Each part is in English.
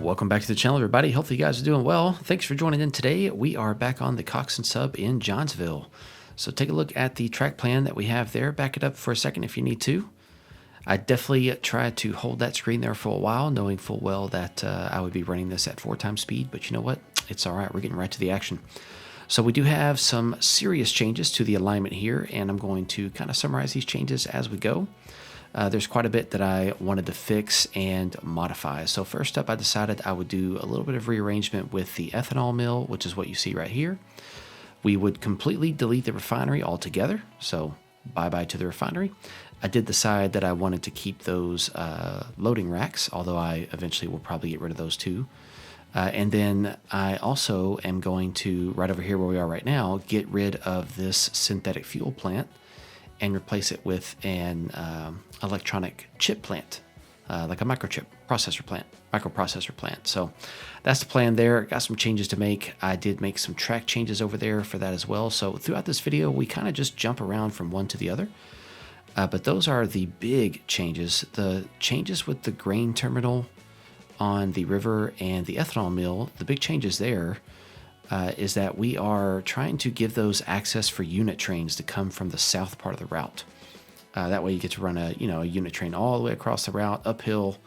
Welcome back to the channel, everybody. Hopefully you guys are doing well. Thanks for joining in today. We are back on the Coxton Sub in Johnsville. So take a look at the track plan that we have there. Back it up for a second if you need to. I definitely tried to hold that screen there for a while, knowing full well that I would be running this at 4x speed. But you know what? It's all right. We're getting right to the action. So we do have some serious changes to the alignment here, and I'm going to kind of summarize these changes as we go. There's quite a bit that I wanted to fix and modify. So first up, I decided I would do a little bit of rearrangement with the ethanol mill, which is what you see right here. We would completely delete the refinery altogether. So bye-bye to the refinery. I did decide that I wanted to keep those loading racks, although I eventually will probably get rid of those too. And then I also am going to, right over here where we are right now, get rid of this synthetic fuel plant and replace it with an electronic chip plant, like a microprocessor plant. So that's the plan there. Got some changes to make. I did make some track changes over there for that as well. So throughout this video, we kind of just jump around from one to the other. But those are the big changes. The changes with the grain terminal on the river and the ethanol mill, the big changes there is that we are trying to give those access for unit trains to come from the south part of the route. That way you get to run a unit train all the way across the route, uphill,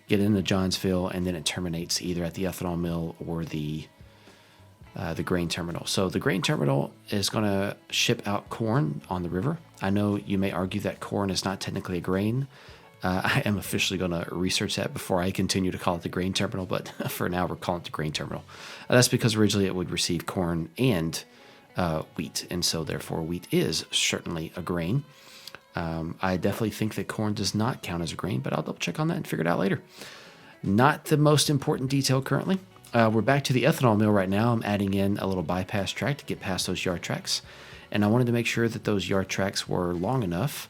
get into Johnsville, and then it terminates either at the ethanol mill or the grain terminal. So the grain terminal is going to ship out corn on the river. I know you may argue that corn is not technically a grain. I am officially going to research that before I continue to call it the grain terminal, but for now we're calling it the grain terminal. That's because originally it would receive corn and wheat, and so therefore wheat is certainly a grain. I definitely think that corn does not count as a grain, but I'll double check on that and figure it out later. Not the most important detail currently. We're back to the ethanol mill right now. I'm adding in a little bypass track to get past those yard tracks, and I wanted to make sure that those yard tracks were long enough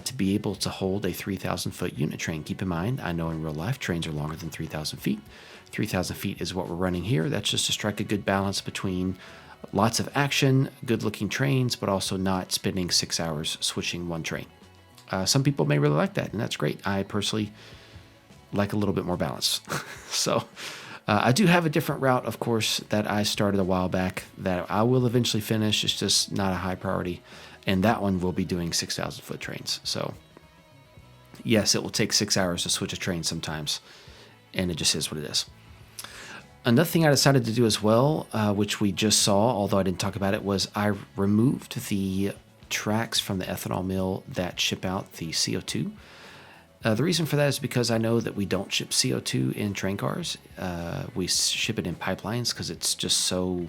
to be able to hold a 3,000-foot unit train. Keep in mind, I know in real life trains are longer than 3,000 feet. 3,000 feet is what we're running here. That's just to strike a good balance between lots of action, good-looking trains, but also not spending 6 hours switching one train. Some people may really like that, and that's great. I personally like a little bit more balance. So I do have a different route, of course, that I started a while back that I will eventually finish. It's just not a high priority. And that one will be doing 6,000-foot trains. So yes, it will take 6 hours to switch a train sometimes, and it just is what it is. Another thing I decided to do as well, which we just saw, although I didn't talk about it, was I removed the tracks from the ethanol mill that ship out the CO2. The reason for that is because I know that we don't ship CO2 in train cars. We ship it in pipelines because it's just so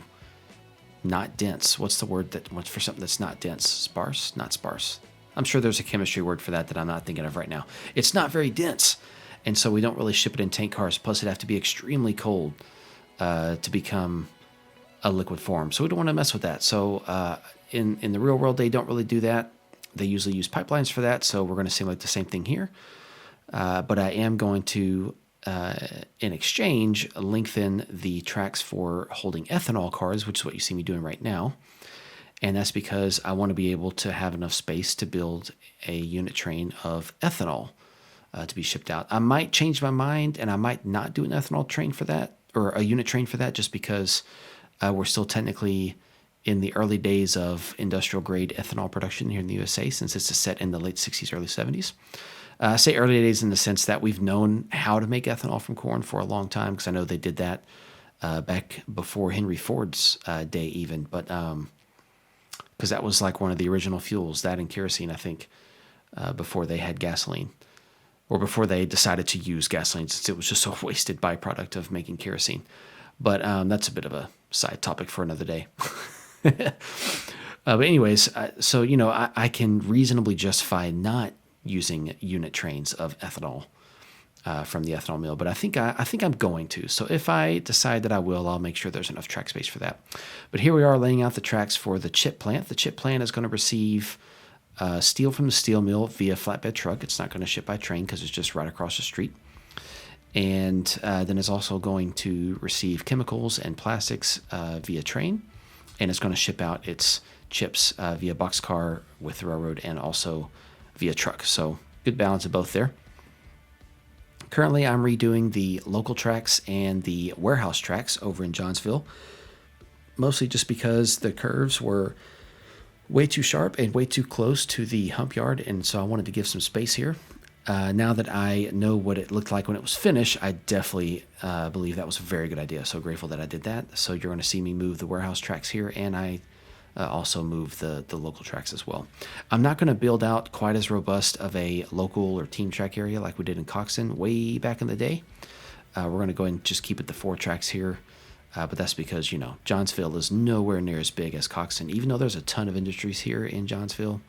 not dense. What's the word what's for something that's not dense? Sparse? Not sparse. I'm sure there's a chemistry word for that I'm not thinking of right now. It's not very dense, and so we don't really ship it in tank cars. Plus, it'd have to be extremely cold to become a liquid form. So we don't want to mess with that. So in the real world, they don't really do that. They usually use pipelines for that. So we're going to simulate the same thing here. But I am going to in exchange, lengthen the tracks for holding ethanol cars, which is what you see me doing right now. And that's because I want to be able to have enough space to build a unit train of ethanol to be shipped out. I might change my mind and I might not do an ethanol train for that, or a unit train for that, just because we're still technically in the early days of industrial grade ethanol production here in the USA, since it's set in the late 60s, early 70s. I say early days in the sense that we've known how to make ethanol from corn for a long time, because I know they did that back before Henry Ford's day even, but because that was like one of the original fuels, that and kerosene, I think, before they had gasoline, or before they decided to use gasoline, since it was just a wasted byproduct of making kerosene. But that's a bit of a side topic for another day. But anyways, so, I can reasonably justify not using unit trains of ethanol from the ethanol mill, but I think I'm going to. So if I decide that I will, I'll make sure there's enough track space for that. But here we are laying out the tracks for the chip plant. The chip plant is going to receive steel from the steel mill via flatbed truck. It's not going to ship by train because it's just right across the street. And then it's also going to receive chemicals and plastics via train, and it's going to ship out its chips via boxcar with the railroad and also via truck. So good balance of both there. Currently, I'm redoing the local tracks and the warehouse tracks over in Johnsville, mostly just because the curves were way too sharp and way too close to the hump yard, and so I wanted to give some space here. Now that I know what it looked like when it was finished, I definitely believe that was a very good idea. So grateful that I did that. So you're going to see me move the warehouse tracks here, and I also move the local tracks as well. I'm not going to build out quite as robust of a local or team track area like we did in Coxton way back in the day. We're going to go ahead and just keep it the 4 tracks here. But that's because, you know, Johnsville is nowhere near as big as Coxton. Even though there's a ton of industries here in Johnsville,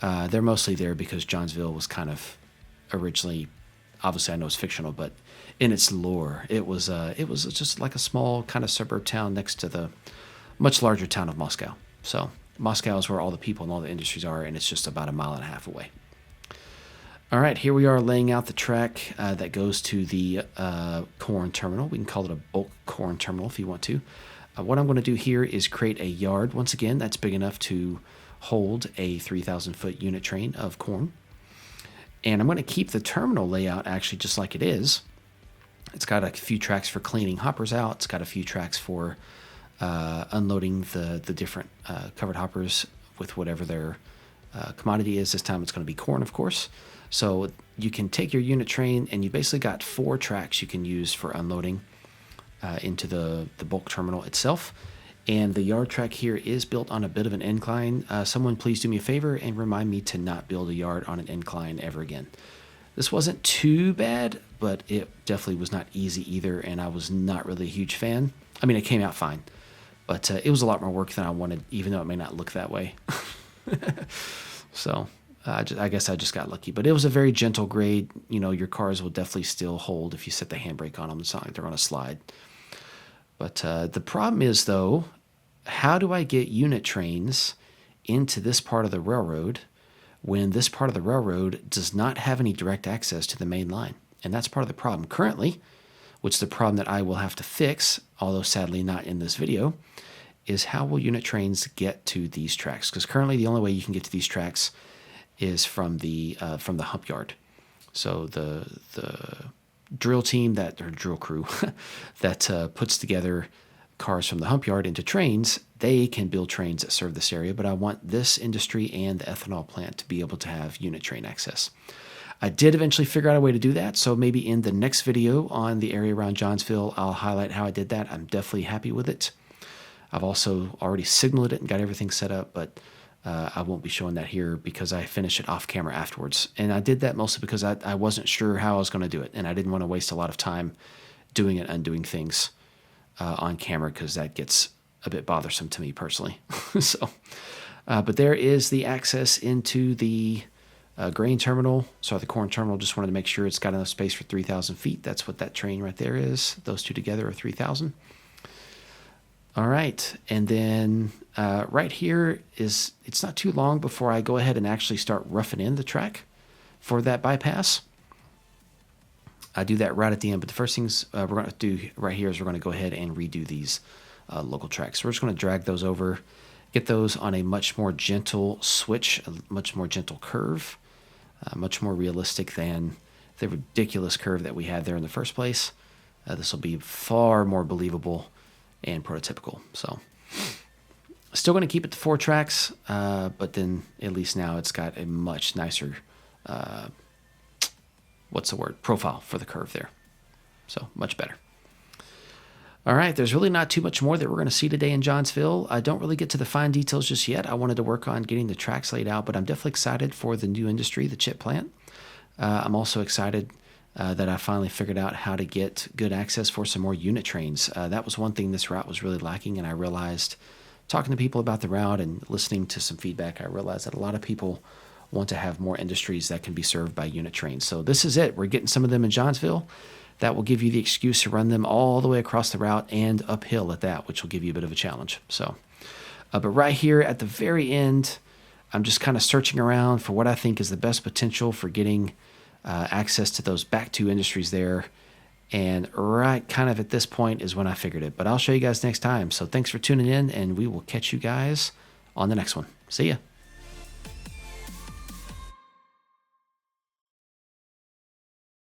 they're mostly there because Johnsville was kind of originally, obviously I know it's fictional, but in its lore, it was just like a small kind of suburb town next to the much larger town of Moscow. So Moscow is where all the people and all the industries are, and it's just about 1.5 miles away. All right, here we are laying out the track that goes to the corn terminal. We can call it a bulk corn terminal if you want to. What I'm going to do here is create a yard, once again, that's big enough to hold a 3,000-foot unit train of corn. And I'm going to keep the terminal layout actually just like it is. It's got a few tracks for cleaning hoppers out. It's got a few tracks for unloading the different covered hoppers with whatever their commodity is. This time it's going to be corn, of course. So you can take your unit train, and you basically got 4 tracks you can use for unloading into the bulk terminal itself. And the yard track here is built on a bit of an incline. Someone please do me a favor and remind me to not build a yard on an incline ever again. This wasn't too bad, but it definitely was not easy either, and I was not really a huge fan. I mean, it came out fine, but it was a lot more work than I wanted, even though it may not look that way. So I guess I just got lucky, but it was a very gentle grade. You know, your cars will definitely still hold if you set the handbrake on them. It's not like they're on a slide. But the problem is, though, how do I get unit trains into this part of the railroad when this part of the railroad does not have any direct access to the main line? And that's part of the problem currently, which is the problem that I will have to fix, although sadly not in this video, is how will unit trains get to these tracks? Because currently the only way you can get to these tracks is from the hump yard. So the drill team or drill crew that puts together cars from the hump yard into trains, they can build trains that serve this area, but I want this industry and the ethanol plant to be able to have unit train access. I did eventually figure out a way to do that, so maybe in the next video on the area around Johnsville, I'll highlight how I did that. I'm definitely happy with it. I've also already signaled it and got everything set up, but I won't be showing that here because I finished it off camera afterwards. And I did that mostly because I wasn't sure how I was going to do it, and I didn't want to waste a lot of time doing and undoing things on camera because that gets a bit bothersome to me personally. But there is the access into the grain terminal. The corn terminal. Just wanted to make sure it's got enough space for 3,000 feet. That's what that train right there is. Those two together are 3,000. All right, and then right here it's not too long before I go ahead and actually start roughing in the track for that bypass. I do that right at the end, but the first things we're going to do right here is we're going to go ahead and redo these local tracks. So we're just going to drag those over, get those on a much more gentle switch, a much more gentle curve, much more realistic than the ridiculous curve that we had there in the first place. This will be far more believable and prototypical. So still going to keep it to 4 tracks, but then at least now it's got a much nicer profile for the curve there. So much better. All right, there's really not too much more that we're going to see today in Johnsville. I don't really get to the fine details just yet. I wanted to work on getting the tracks laid out, but I'm definitely excited for the new industry, the chip plant. I'm also excited that I finally figured out how to get good access for some more unit trains. That was one thing this route was really lacking, and I realized, talking to people about the route and listening to some feedback, I realized that a lot of people want to have more industries that can be served by unit trains. So this is it. We're getting some of them in Johnsville. That will give you the excuse to run them all the way across the route and uphill at that, which will give you a bit of a challenge. So, but right here at the very end, I'm just kind of searching around for what I think is the best potential for getting access to those back 2 industries there. And right kind of at this point is when I figured it. But I'll show you guys next time. So thanks for tuning in, and we will catch you guys on the next one. See ya.